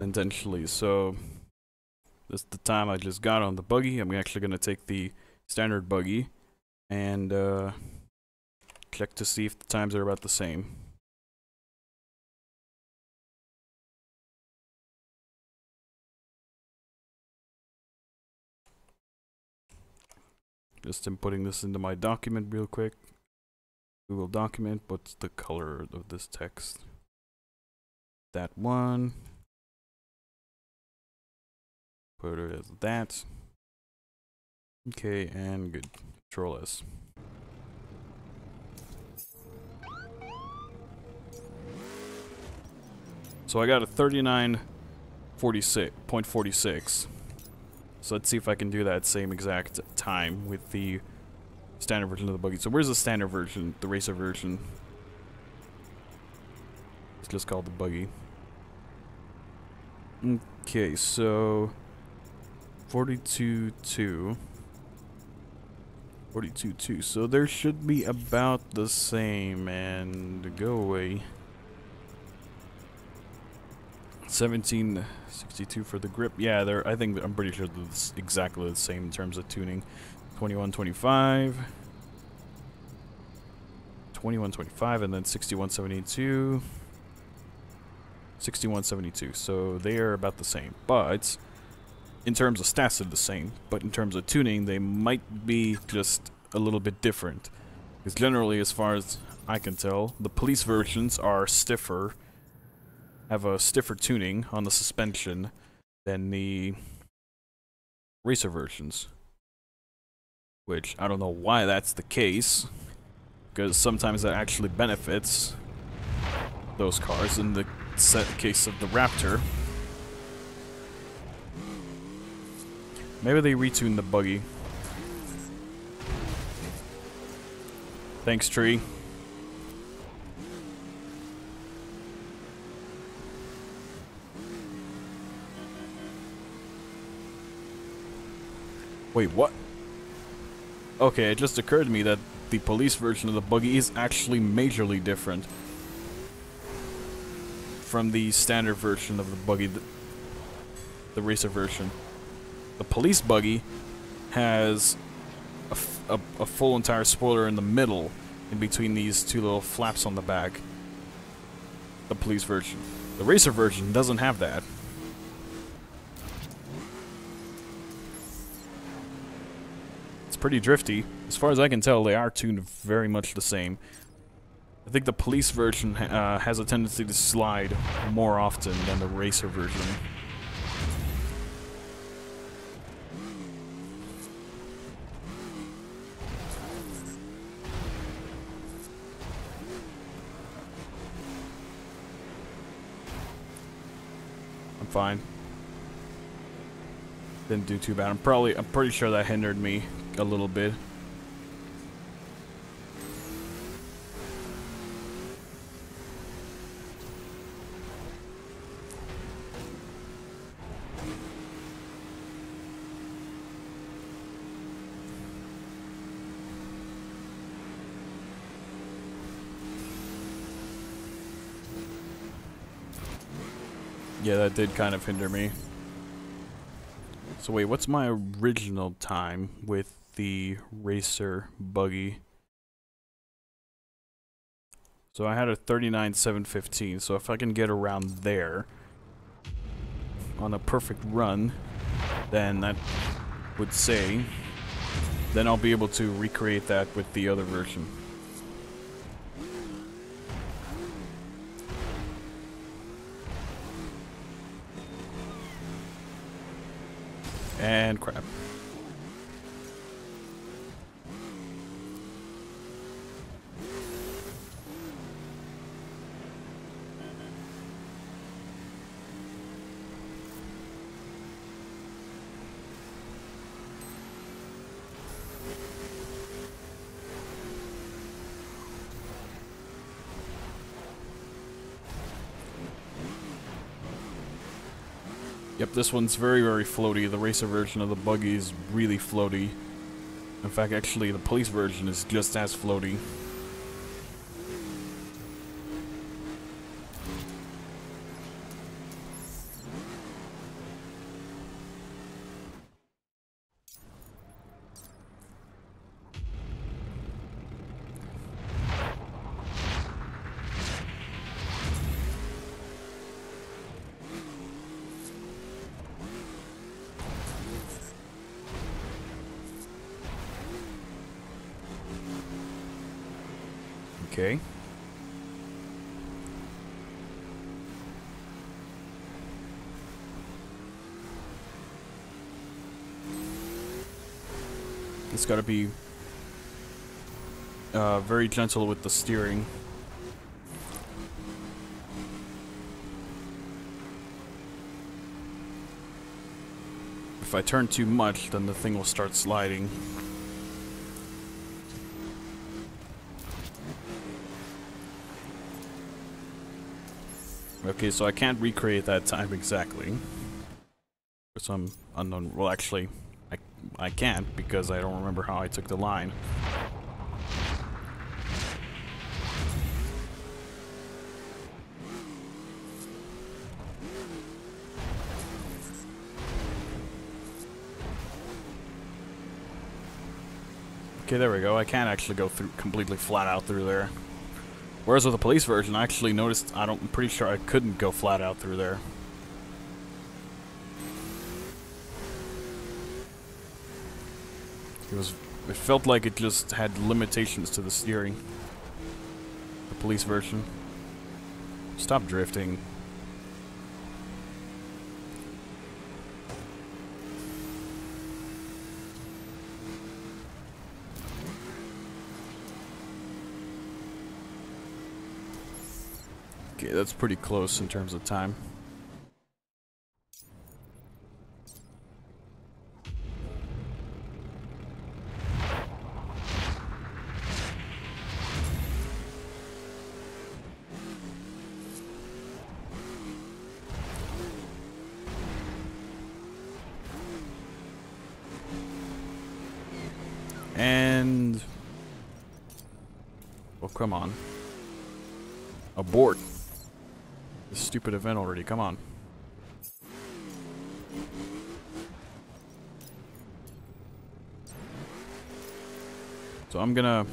intentionally. So this is the time I just got on the buggy. I'm actually gonna take the standard buggy and check to see if the times are about the same. Just inputting this into my document real quick. Google document, what's the color of this text? That one. Put it as that. Okay, and good. Control S. So I got a 39.46. So let's see if I can do that same exact time with the standard version of the buggy. So where's the standard version, the racer version? It's just called the buggy. Okay, so 42.2. 42.2. So there should be about the same, and go away. 1762 for the grip. Yeah, I'm pretty sure it's exactly the same in terms of tuning. 2125. 2125 and then 6172. 6172. So they are about the same. But in terms of stats, they're the same. But in terms of tuning, they might be just a little bit different. Because generally, as far as I can tell, the police versions are stiffer, have a stiffer tuning on the suspension than the racer versions. Which, I don't know why that's the case, because sometimes that actually benefits those cars. In the case of the Raptor, maybe they retuned the buggy. Thanks, tree. Wait, what? Okay, it just occurred to me that the police version of the buggy is actually majorly different from the standard version of the buggy, the racer version. The police buggy has a full entire spoiler in the middle, in between these two little flaps on the back. The police version. The racer version doesn't have that. It's pretty drifty. As far as I can tell, they are tuned very much the same. I think the police version has a tendency to slide more often than the racer version. I'm fine. Didn't do too bad. I'm pretty sure that hindered me a little bit. Yeah, that did kind of hinder me. So wait, what's my original time with the racer buggy? So I had a 39.715, so if I can get around there on a perfect run, then that would say, then I'll be able to recreate that with the other version. And crap. Yep, this one's very, very floaty. The racer version of the buggy is really floaty. In fact, actually, the police version is just as floaty. Okay. It's gotta be very gentle with the steering. If I turn too much, then the thing will start sliding. Okay, so I can't recreate that time exactly. For some unknown... Well, actually, I can't because I don't remember how I took the line. Okay, there we go. I can't actually go through completely flat out through there. Whereas with the police version, I actually noticed I'm pretty sure I couldn't go flat out through there. It felt like it just had limitations to the steering. The police version. Stop drifting. Okay, that's pretty close in terms of time. And... well, come on. Abort. This stupid event already, come on. So I'm gonna...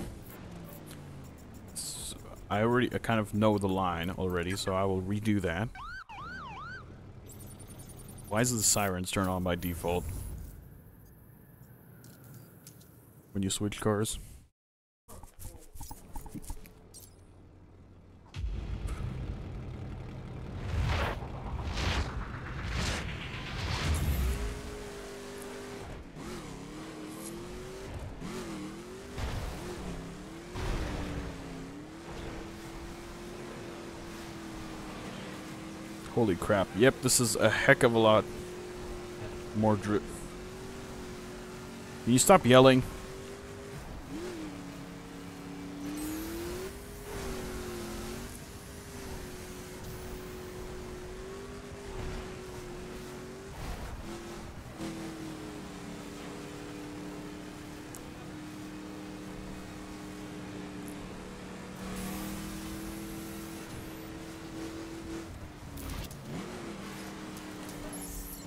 I kind of know the line already, so I will redo that. Why does the sirens turn on by default when you switch cars? Holy crap. Yep, this is a heck of a lot more drip. Can you stop yelling?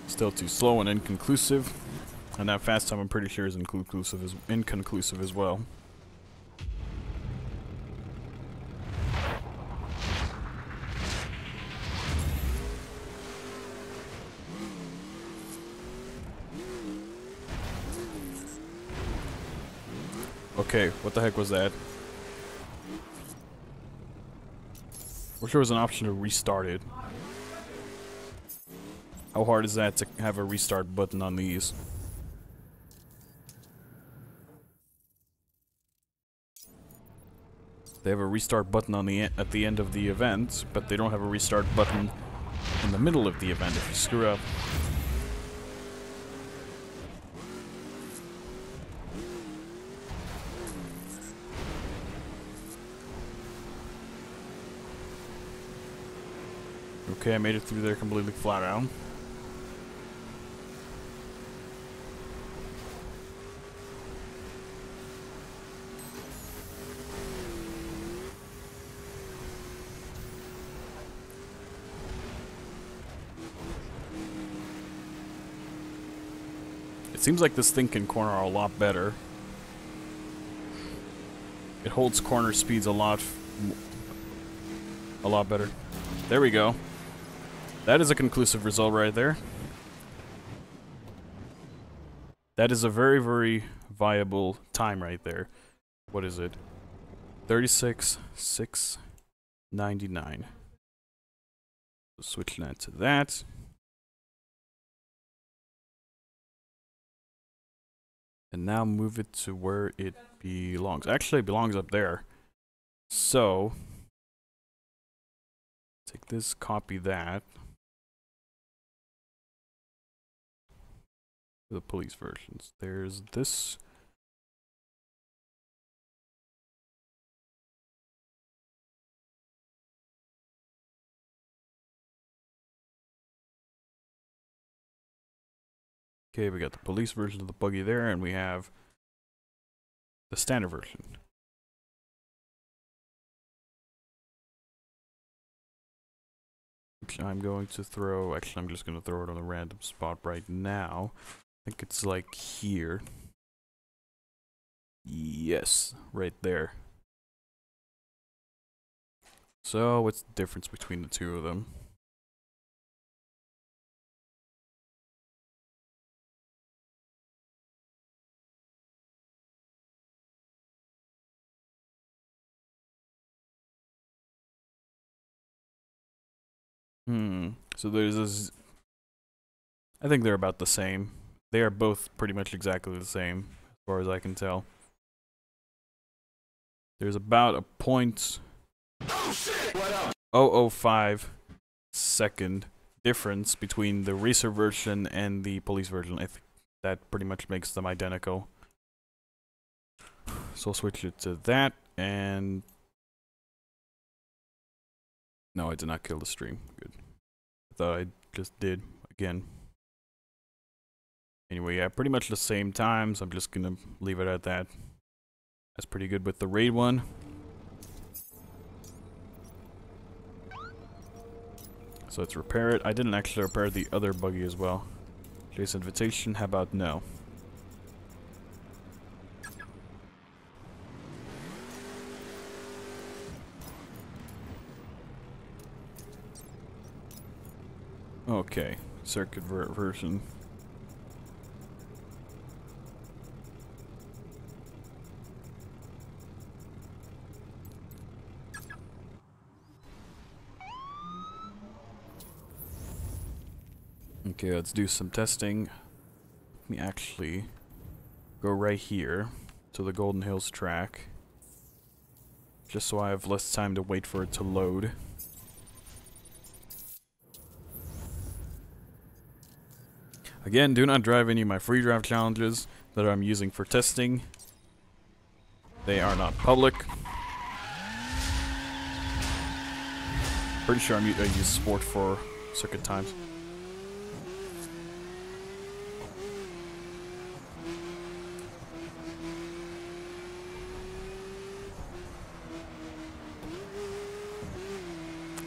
Still too slow and inconclusive. And that fast time I'm pretty sure is inconclusive as well. Okay, what the heck was that? Wish there was an option to restart it. How hard is that to have a restart button on these? They have a restart button on at the end of the event, but they don't have a restart button in the middle of the event if you screw up. Okay, I made it through there completely flat out. It seems like this thing can corner a lot better. It holds corner speeds a lot better. There we go. That is a conclusive result right there. That is a very, very viable time right there. What is it? 36,699. Switch that to that. And now move it to where it belongs. Actually, it belongs up there. So, take this, copy that. The police versions. There's this. Okay, we got the police version of the buggy there, and we have the standard version. Which I'm going to throw, actually I'm just going to throw it on a random spot right now. I think it's like here. Yes, right there. So, what's the difference between the two of them? So there's this. I think they're about the same. They are both pretty much exactly the same, as far as I can tell. There's about a .005 second difference between the racer version and the police version. I think that pretty much makes them identical. So I'll switch it to that, and no, I did not kill the stream. Good. I thought I just did again. Anyway, yeah, pretty much the same times. I'm just gonna leave it at that. That's pretty good with the raid one. So let's repair it. I didn't actually repair the other buggy as well. Chase invitation, how about no? Okay, circuit version. Okay, let's do some testing. Let me actually go right here to the Golden Hills track, just so I have less time to wait for it to load. Again, do not drive any of my free drive challenges that I'm using for testing. They are not public. Pretty sure I use sport for circuit times.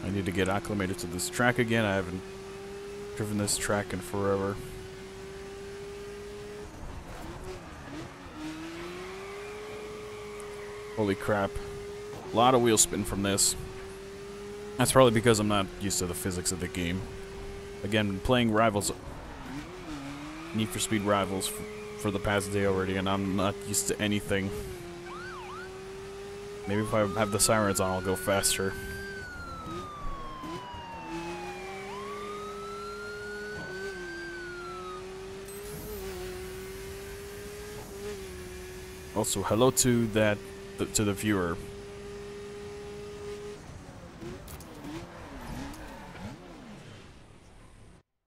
I need to get acclimated to this track again. I haven't driven this track in forever. Holy crap. A lot of wheel spin from this. That's probably because I'm not used to the physics of the game. Again, playing Rivals, Need for Speed Rivals for the past day already, and I'm not used to anything. Maybe if I have the sirens on, I'll go faster. Also, hello to the viewer.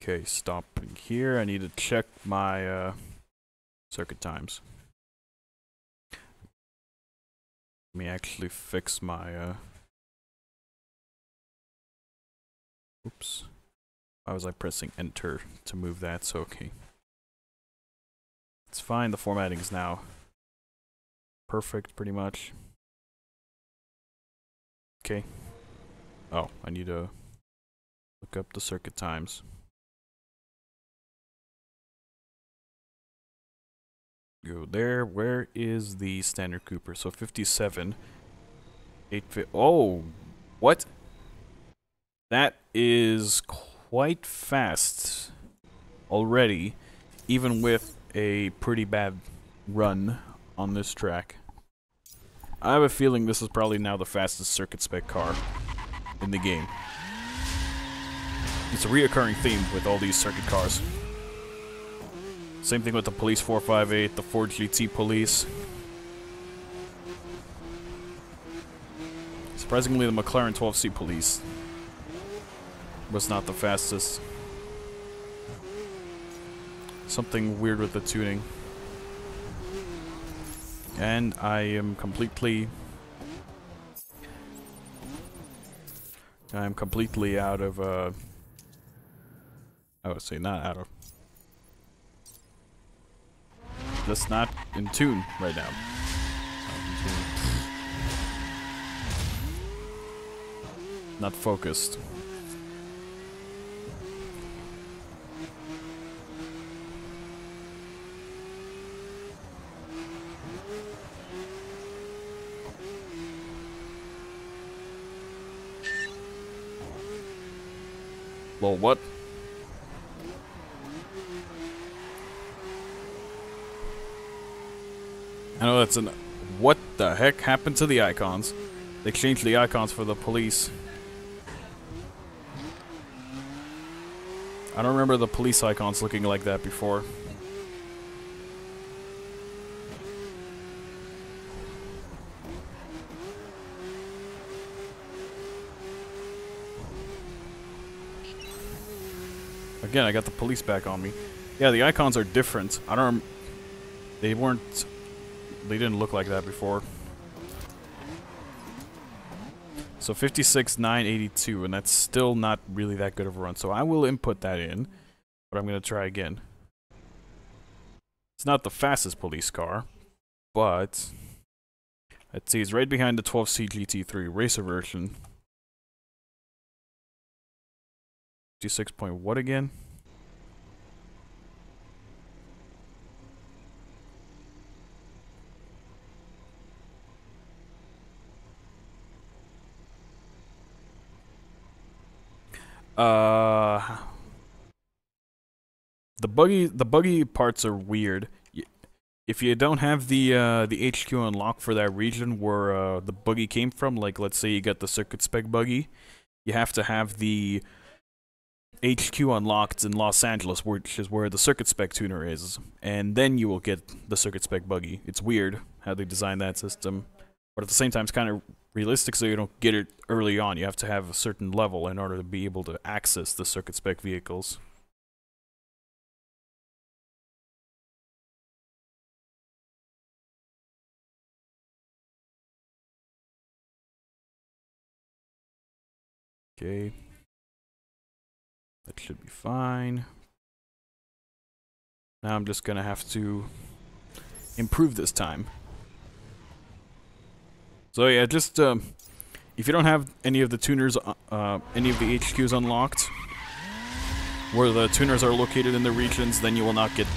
Okay, stopping here. I need to check my circuit times. Let me actually fix my oops. Why was I pressing enter to move that? So okay. It's fine, the formatting is now perfect, pretty much. Okay. Oh, I need to look up the circuit times. Go there. Where is the standard Cooper? So 57. 850. Oh, what? That is quite fast already, even with a pretty bad run on this track. I have a feeling this is probably now the fastest circuit spec car in the game. It's a reoccurring theme with all these circuit cars. Same thing with the Police 458, the Ford GT Police. Surprisingly, the McLaren 12C Police was not the fastest. Something weird with the tuning. And I am completely... I'm completely out of, I would say not out of... Just not in tune right now. Not focused. Well, what? I know that's an... What the heck happened to the icons? They changed the icons for the police. I don't remember the police icons looking like that before. Again, I got the police back on me. Yeah, the icons are different. I don't... They weren't... They didn't look like that before. So 56,982, and that's still not really that good of a run. So I will input that in, but I'm going to try again. It's not the fastest police car, but... Let's see, it's right behind the 12C GT3 racer version. 56 point what again? The buggy parts are weird. If you don't have the HQ unlocked for that region where the buggy came from, like let's say you got the circuit spec buggy, you have to have the HQ unlocked in Los Angeles, which is where the circuit spec tuner is, and then you will get the circuit spec buggy. It's weird how they designed that system, but at the same time it's kind of realistic, so you don't get it early on. You have to have a certain level in order to be able to access the circuit spec vehicles. Okay. That should be fine. Now I'm just gonna have to improve this time. So yeah, just if you don't have any of the tuners, any of the HQs unlocked, where the tuners are located in the regions, then you will not get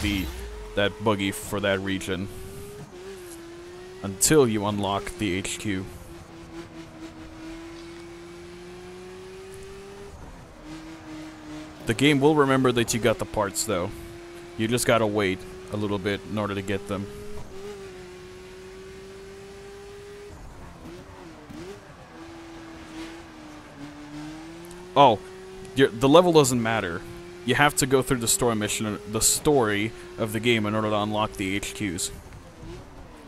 that buggy for that region until you unlock the HQ. The game will remember that you got the parts, though. You just gotta wait a little bit in order to get them. Oh, the level doesn't matter. You have to go through the story mission, the story of the game, in order to unlock the HQs.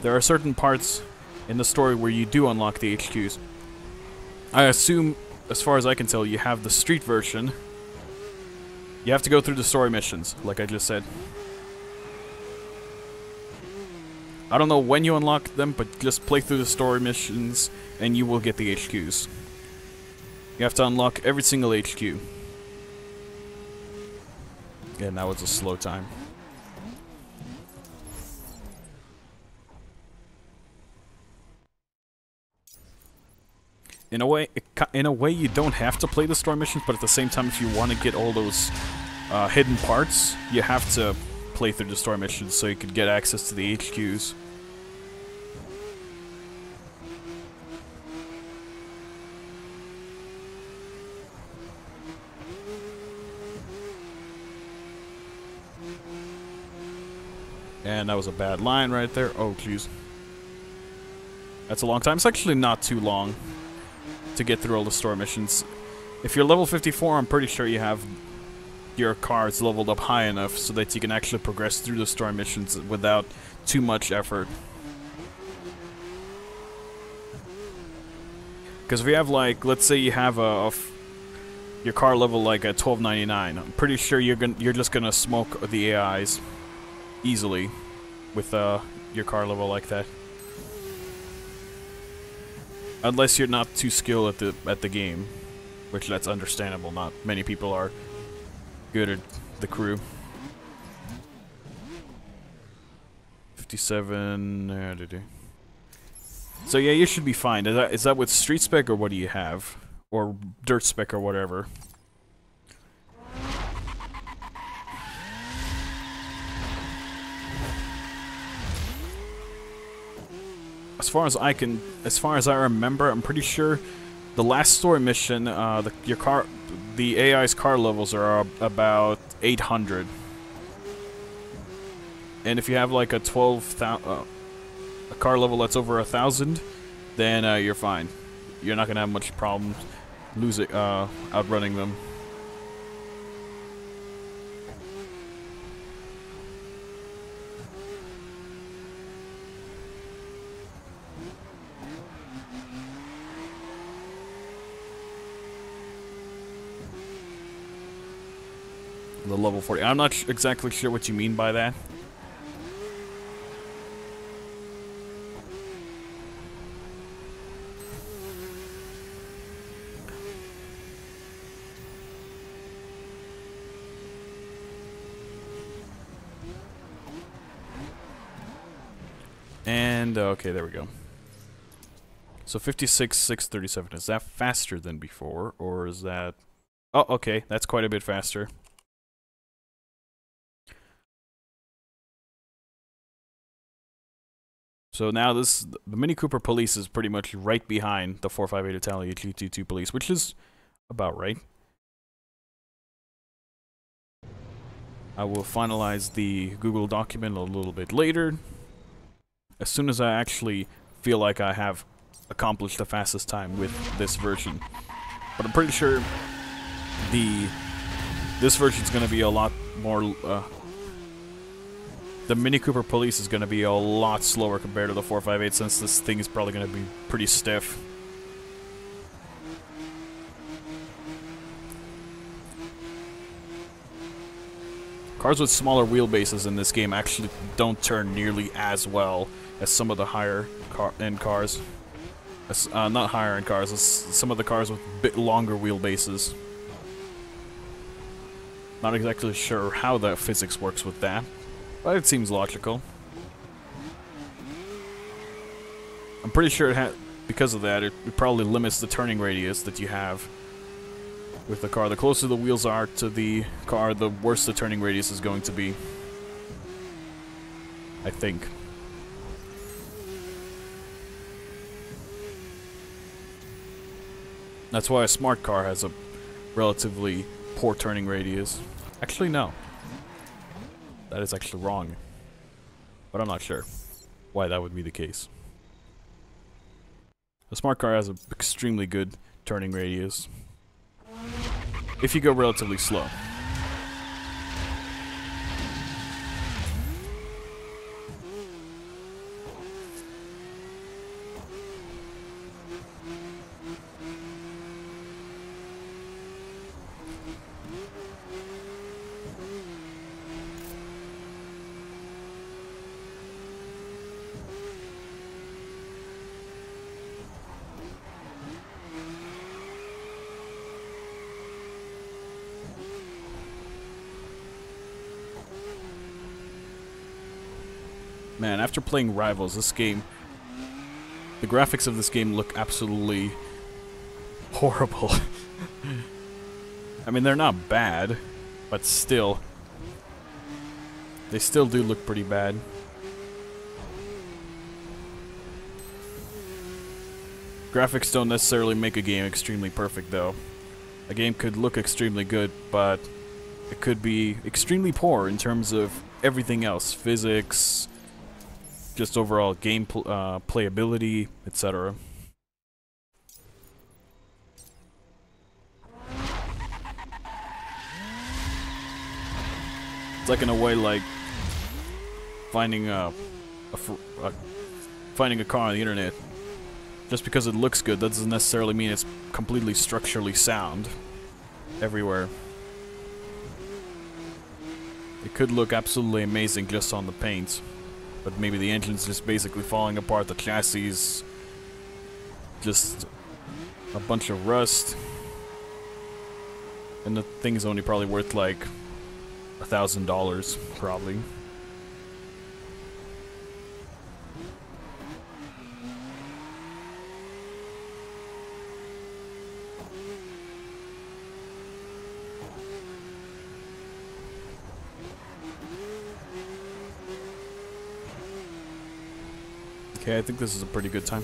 There are certain parts in the story where you do unlock the HQs. I assume, as far as I can tell, you have the street version. You have to go through the story missions, like I just said. I don't know when you unlock them, but just play through the story missions, and you will get the HQs. You have to unlock every single HQ. Yeah, now it's a slow time. In a way, you don't have to play the story missions, but at the same time, if you want to get all those hidden parts, you have to play through the story missions so you can get access to the HQs. And that was a bad line right there. Oh, jeez. That's a long time. It's actually not too long to get through all the story missions. If you're level 54, I'm pretty sure you have your cards leveled up high enough so that you can actually progress through the story missions without too much effort. Because if you have, like, let's say you have your car level like at 1299, I'm pretty sure you're just gonna smoke the AIs easily with your car level like that. Unless you're not too skilled at the game, which that's understandable. Not many people are good at the crew. 57. So yeah, you should be fine. Is that with street spec or what do you have, or dirt spec or whatever? As far as I remember, I'm pretty sure the last story mission, the AI's car levels are about 800. And if you have like a car level that's over 1,000, then you're fine. You're not gonna have much problem outrunning them. The level 40. I'm not exactly sure what you mean by that. And okay, there we go. So 56,637. Is that faster than before, or is that? Oh, okay, that's quite a bit faster. So now the Mini Cooper Police is pretty much right behind the 458 Italia GT2 Police, which is about right. I will finalize the Google document a little bit later, as soon as I actually feel like I have accomplished the fastest time with this version. But I'm pretty sure this version is going to be a lot more. The Mini Cooper Police is going to be a lot slower compared to the 458, since this thing is probably going to be pretty stiff. Cars with smaller wheelbases in this game actually don't turn nearly as well as some of the higher-end cars. Not higher-end cars, as some of the cars with a bit longer wheelbases. Not exactly sure how the physics works with that, but it seems logical. I'm pretty sure because of that, it probably limits the turning radius that you have with the car. The closer the wheels are to the car, the worse the turning radius is going to be, I think. That's why a smart car has a relatively poor turning radius. Actually, no. That is actually wrong. But I'm not sure why that would be the case. A smart car has an extremely good turning radius if you go relatively slow. Man, after playing Rivals, the graphics of this game look absolutely horrible. I mean, they're not bad, but still, they still do look pretty bad. Graphics don't necessarily make a game extremely perfect, though. A game could look extremely good, but it could be extremely poor in terms of everything else. Physics, just overall game playability, etc. It's like, in a way, like finding finding a car on the internet. Just because it looks good, that doesn't necessarily mean it's completely structurally sound everywhere. It could look absolutely amazing just on the paint, but maybe the engine's just basically falling apart, the chassis is just a bunch of rust, and the thing is only probably worth like $1,000, probably. Okay, I think this is a pretty good time.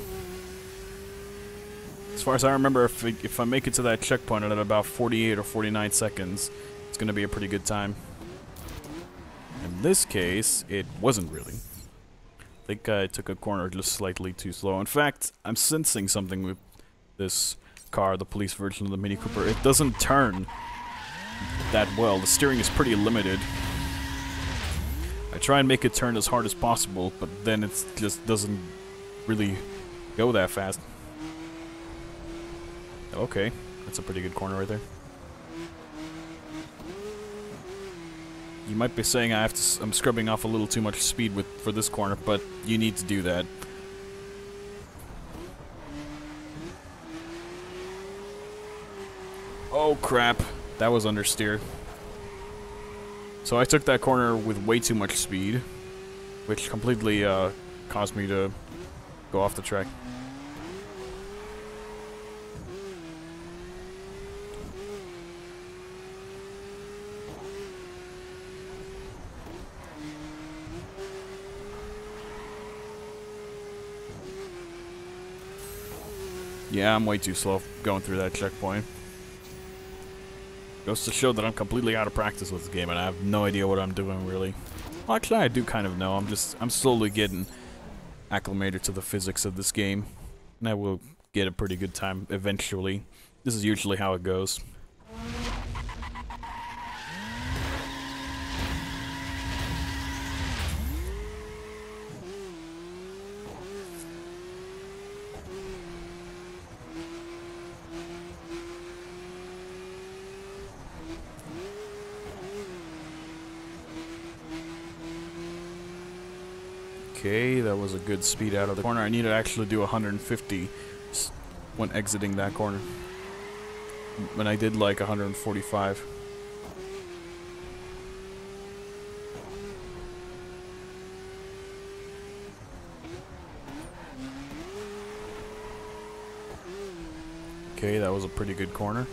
As far as I remember, if I make it to that checkpoint at about 48 or 49 seconds, it's going to be a pretty good time. In this case, it wasn't really. I think I took a corner just slightly too slow. In fact, I'm sensing something with this car, the police version of the Mini Cooper. It doesn't turn that well. The steering is pretty limited. I try and make it turn as hard as possible, but then it just doesn't really go that fast. Okay, that's a pretty good corner right there. You might be saying I'm scrubbing off a little too much speed for this corner, but you need to do that. Oh crap, that was understeer. So I took that corner with way too much speed, which completely caused me to go off the track. Yeah, I'm way too slow going through that checkpoint. Goes to show that I'm completely out of practice with the game and I have no idea what I'm doing, really. Well, actually, I do kind of know. I'm slowly getting acclimated to the physics of this game. And I will get a pretty good time eventually. This is usually how it goes. Okay, that was a good speed out of the corner. I need to actually do 150 when exiting that corner. When I did like 145. Okay, that was a pretty good corner.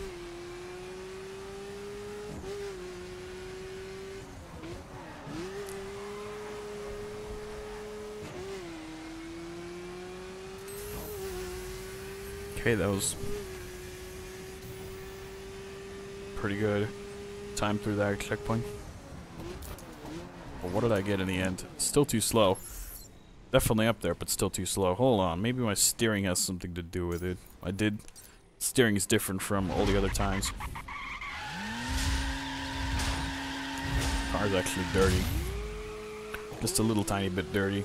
Okay, that was pretty good time through that checkpoint. But what did I get in the end? Still too slow. Definitely up there, but still too slow. Hold on, maybe my steering has something to do with it. Steering is different from all the other times. Car's actually dirty. Just a little tiny bit dirty.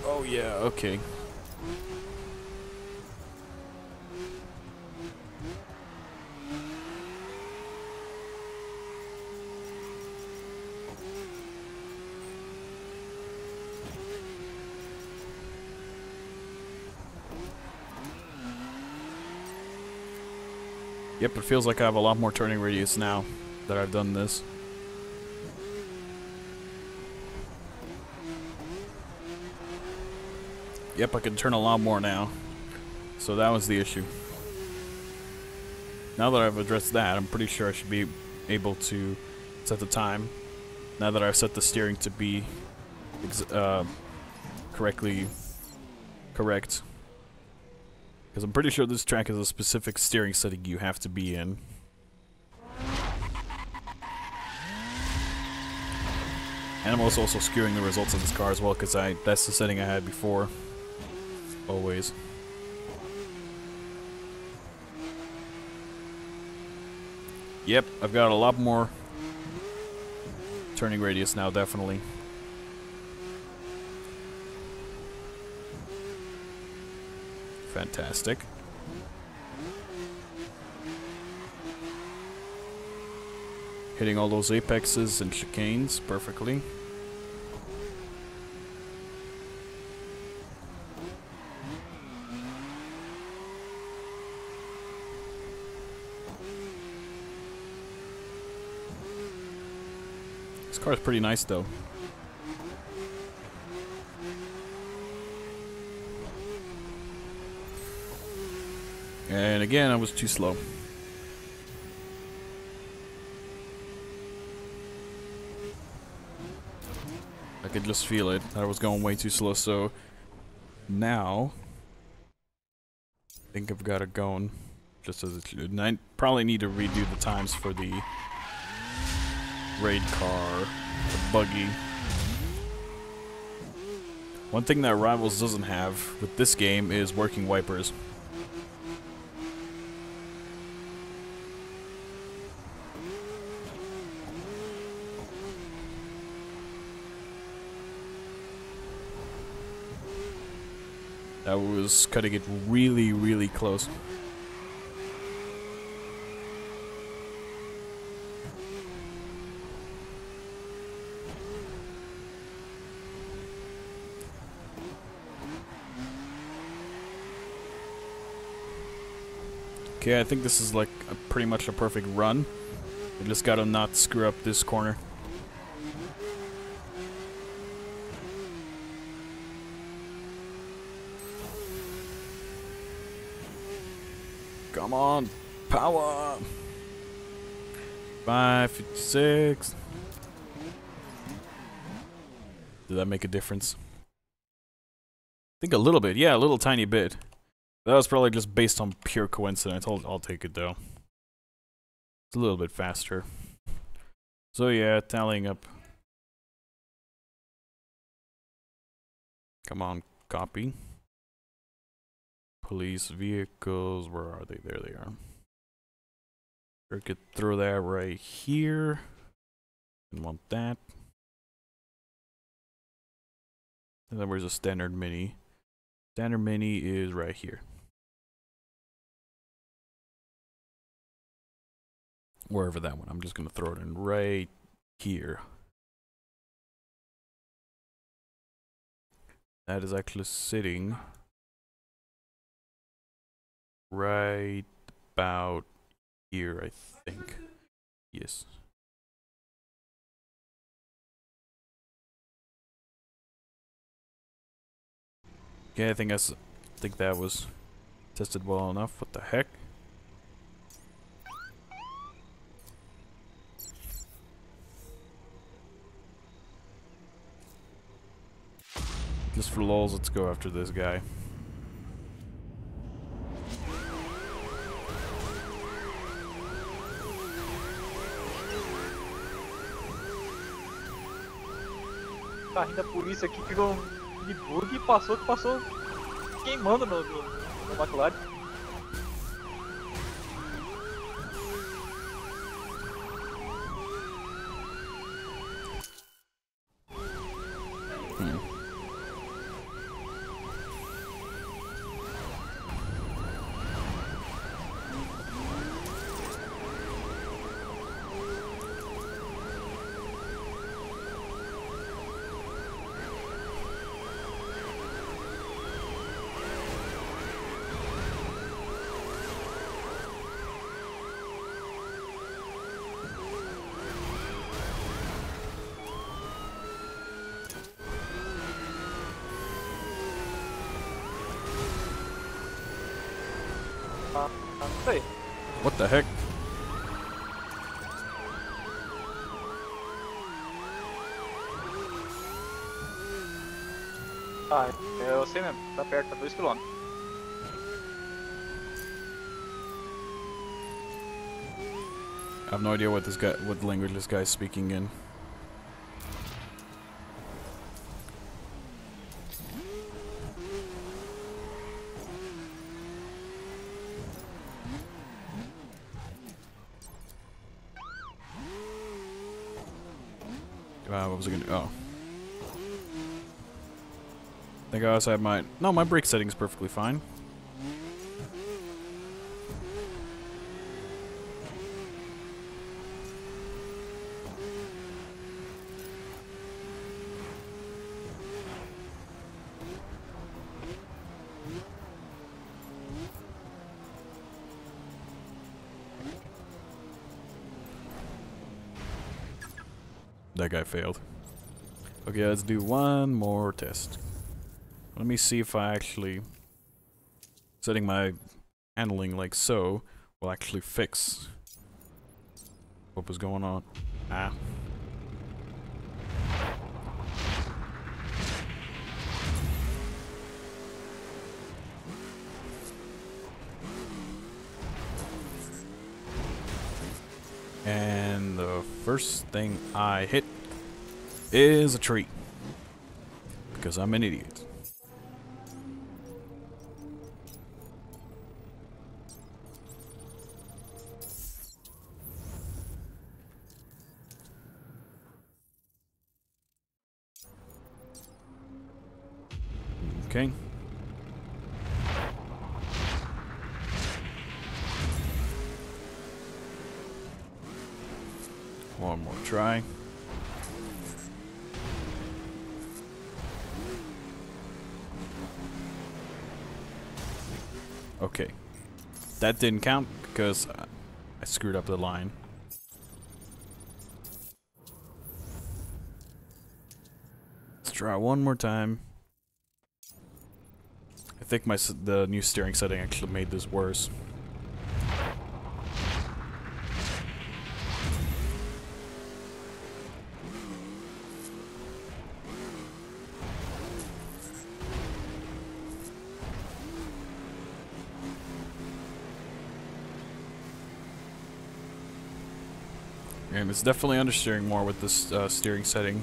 Oh yeah, okay. Yep, it feels like I have a lot more turning radius now that I've done this. Yep, I can turn a lot more now. So that was the issue. Now that I've addressed that, I'm pretty sure I should be able to set the time. Now that I've set the steering to be correctly Correct. Because I'm pretty sure this track has a specific steering setting you have to be in. And I'm also skewing the results of this car as well, because that's the setting I had before. Always. Yep, I've got a lot more turning radius now, definitely. Fantastic. Hitting all those apexes and chicanes perfectly. This car is pretty nice though. And again, I was too slow. I could just feel it. I was going way too slow, so now I think I've got it going just as it should. And I probably need to redo the times for the raid car, the Buggy. One thing that Rivals doesn't have with this game is working wipers. That was cutting it really, really close. Okay, I think this is like pretty much a perfect run. I just gotta not screw up this corner. Come on, power! 556. Did that make a difference? I think a little bit, yeah, a little tiny bit. That was probably just based on pure coincidence. I'll take it though. It's a little bit faster. So yeah, tallying up. Come on, copy. Police vehicles, where are they? There they are. Or could throw that right here. Didn't want that. And then where's a standard mini? Standard mini is right here. Wherever that one. I'm just gonna throw it in right here. That is actually sitting right about here, I think. Yes. Okay, I think that was tested well enough. What the heck? Just for lulz, let's go after this guy. O carrinho da polícia aqui pegou de bug e passou queimando no McLaren. Sei. What the heck? Ah, eu sei mesmo, tá perto, tá 2 km. I have no idea what what language this guy's speaking in. What was I gonna do? Oh. I think I also have my... No, my brake setting's perfectly fine. That guy failed. Okay, let's do one more test. Let me see if I actually... Setting my handling like so will actually fix what was going on. Ah. And the first thing I hit is a tree. Because I'm an idiot. Okay. One more try. Okay. That didn't count because I screwed up the line. Let's try one more time. I think the new steering setting actually made this worse. And it's definitely understeering more with this steering setting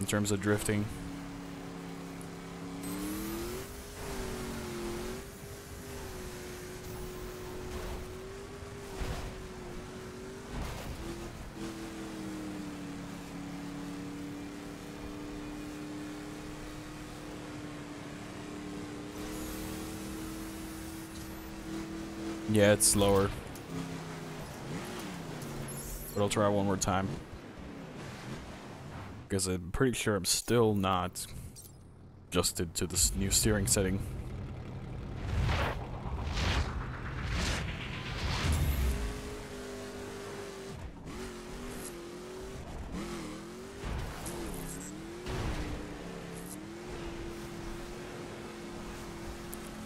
in terms of drifting. Yeah, it's slower. But I'll try one more time. Because I'm pretty sure I'm still not adjusted to this new steering setting.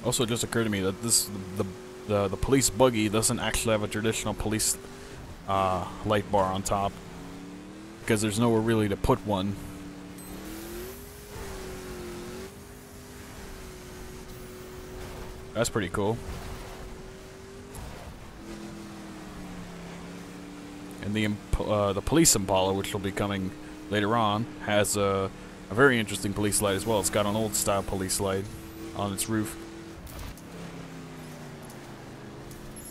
Also, it just occurred to me that the police buggy doesn't actually have a traditional police light bar on top, because there's nowhere really to put one. That's pretty cool. And the police Impala, which will be coming later on, has a very interesting police light as well. It's got an old style police light on its roof,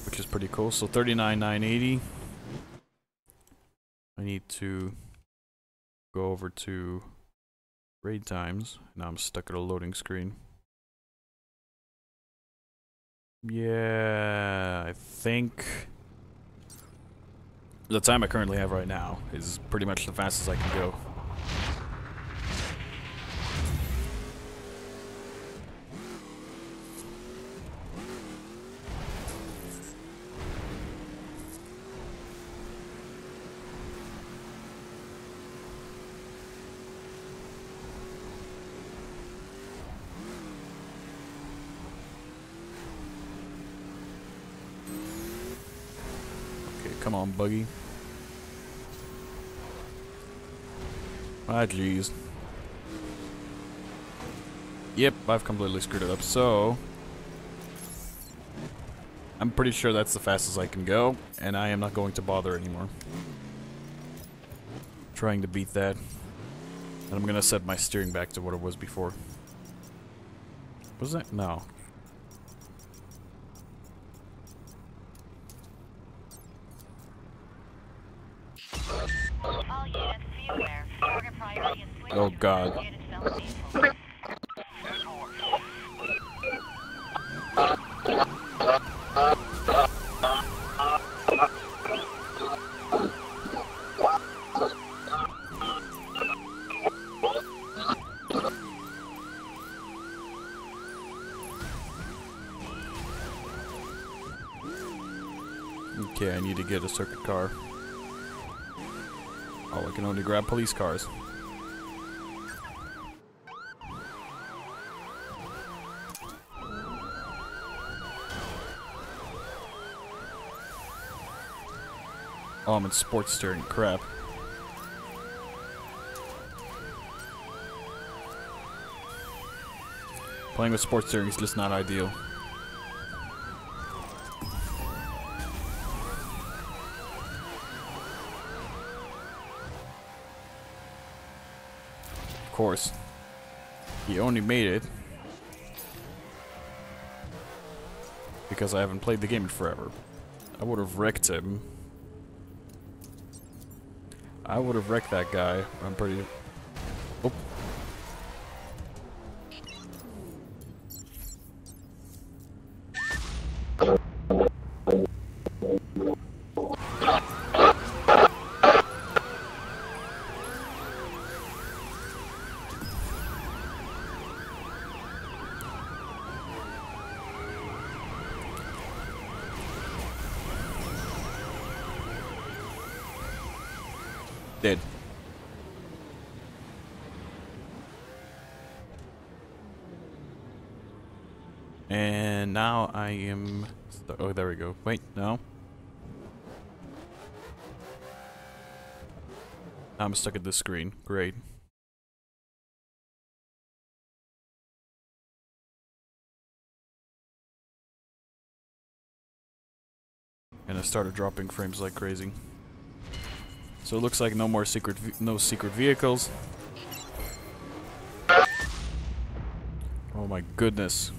which is pretty cool. So 39,980. I need to go over to raid times. Now I'm stuck at a loading screen. Yeah, I think the time I currently have right now is pretty much the fastest I can go. Come on, Buggy. Ah, jeez. Yep, I've completely screwed it up, so... I'm pretty sure that's the fastest I can go, and I am not going to bother anymore. Trying to beat that. And I'm gonna set my steering back to what it was before. Was that? No. Oh god. Okay, I need to get a circuit car. Oh, I can only grab police cars. Oh, I'm in sports steering. Crap. Playing with sports steering is just not ideal. Of course. He only made it because I haven't played the game in forever. I would have wrecked him. I would have wrecked that guy. I'm pretty... Oh. Dead. And now I am... Oh, there we go. Wait, no. I'm stuck at this screen. Great. And I started dropping frames like crazy. So it looks like no more secret vehicles. Oh my goodness.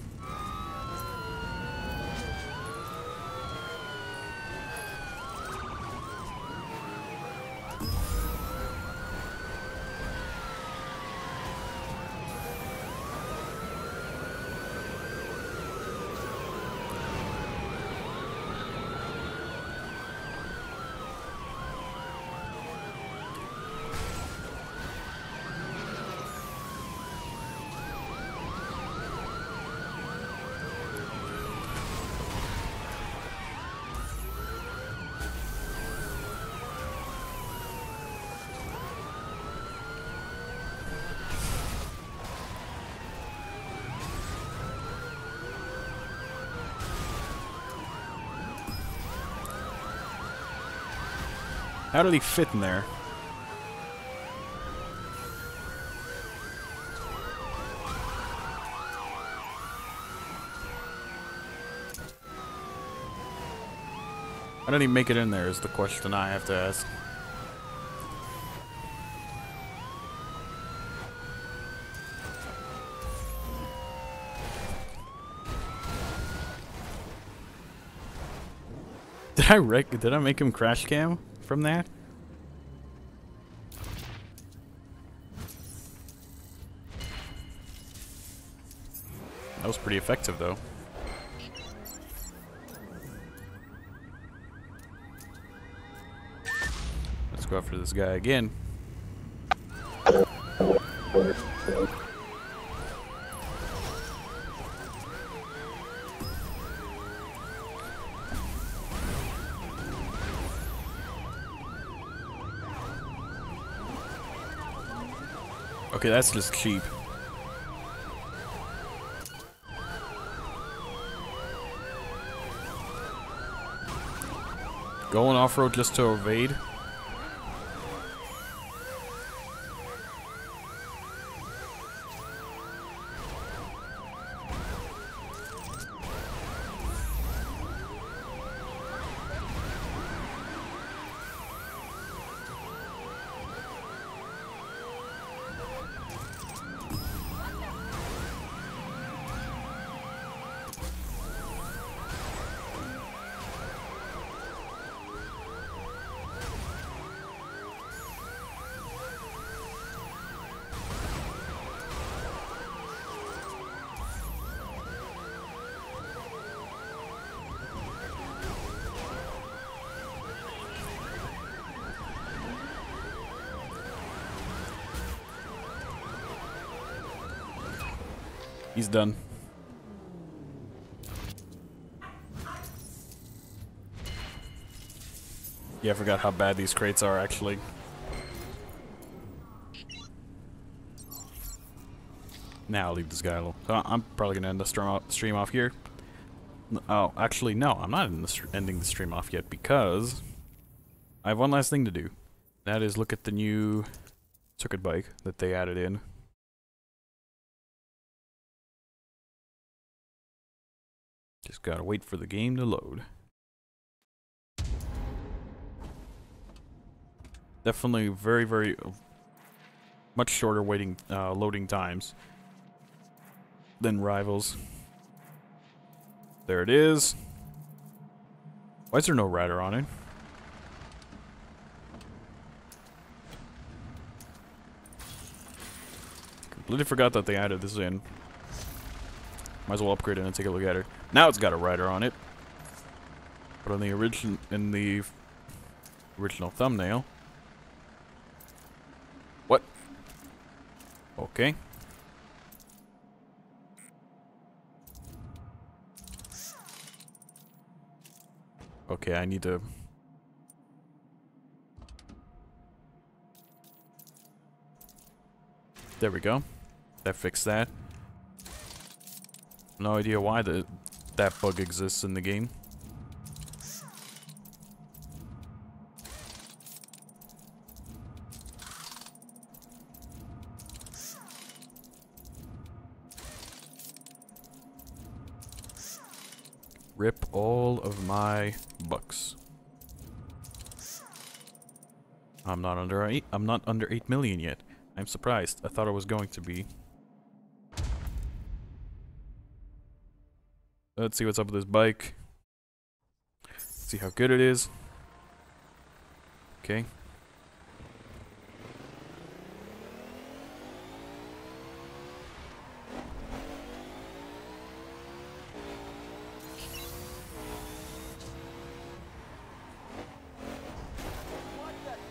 How did he fit in there? How did he make it in there is the question I have to ask. Did I make him crash cam from that? That was pretty effective though. Let's go after this guy again. Okay, that's just cheap. Going off-road just to evade? He's done. Yeah, I forgot how bad these crates are, actually. Now I'll leave this guy alone. So I'm probably gonna end the stream off here. Oh, actually, no, I'm not ending the stream off yet because I have one last thing to do. That is look at the new circuit bike that they added in. Just gotta wait for the game to load. Definitely very, very much shorter loading times than Rivals. There it is. Why is there no rider on it? Completely forgot that they added this in. Might as well upgrade it and take a look at it. Now it's got a rider on it. But on the original thumbnail. What? Okay. Okay, I need to... There we go. That fixed that. No idea why that bug exists in the game. Rip all of my bucks. I'm not under 8 million yet. I'm surprised. I thought I was going to be. Let's see what's up with this bike. See how good it is. Okay.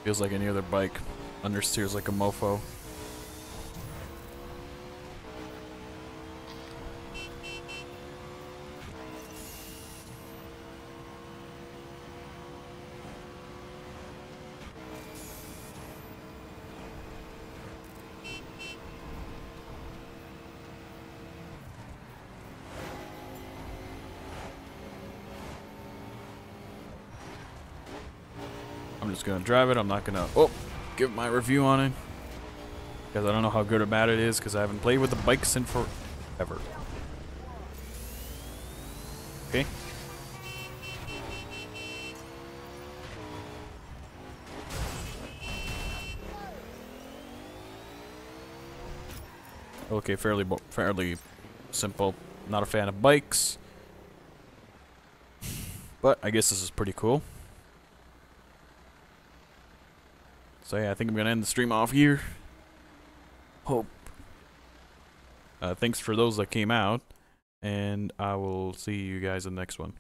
Feels like any other bike. Understeers like a mofo. I'm just gonna drive it. I'm not gonna give my review on it because I don't know how good or bad it is because I haven't played with the bikes in forever. Okay. Okay, fairly simple. Not a fan of bikes, but I guess this is pretty cool. So yeah, I think I'm gonna end the stream off here. Hope. Thanks for those that came out, and I will see you guys in the next one.